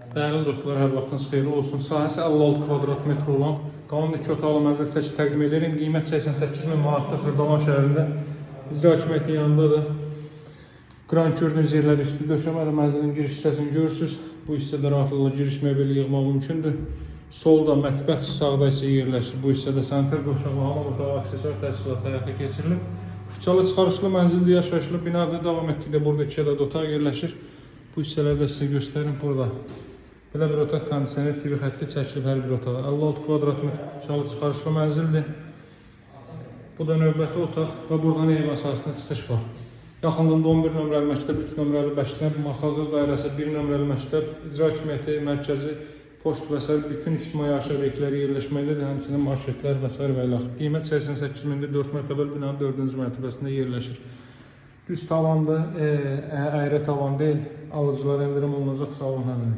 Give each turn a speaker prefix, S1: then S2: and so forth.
S1: Değerli dostlar, hər vaxtınız xeyirli olsun. Sahəsi 56 kvadrat metr olan qanun 2 otaqlı mənzil çəki təqdim edirəm. Qiymət 88 min manatdır. Xırdalan şəhərində icra hakimiyyəti yanındadır. Qran gördüyünüz yerlər üstü döşəməli. Mənzilin giriş hissəsini görürsünüz. Bu hissədə rahatlıqla giriş mebeli yığmaq mümkündür. Solda mətbəx, sağda isə yerləşir. Bu hissədə sanitar döşəmə, hamam otağı, aksesuar təchizatı həyata keçirilib. Fıçalı çıxarışlı mənzildir, yaşayışlı binadır. Davam etdikdə burada 2 ədəd otaq yerləşir. Bu hissələrdə sizə göstərim burada. Belə bir otaq kondisioner TV xətti çəkilib hər bir otağa. 56 kvadrat metr fıçalı çıxarışlı mənzildir. Bu da növbəti otaq və buradan ev əsasında çıxış var. Yaxınlığında 11 nömrəli məktəb, 3 nömrəli məktəb, Masazır dairəsi, 1 nömrəli məktəb, icra hakimiyyəti mərkəzi, poçt və s. bütün ictimai yaşayış obyektləri yerləşməkdədir. Həmçinin marşrutlar və s. və ilə. Qiymət 88 mindir, 4 mərtəbəli binanın 4-cü mərtəbəsində yerləşir. Düz tavandır, əyrə tavan deyil. Alıcılara endirim olunacaq. Sağ olun, həmən.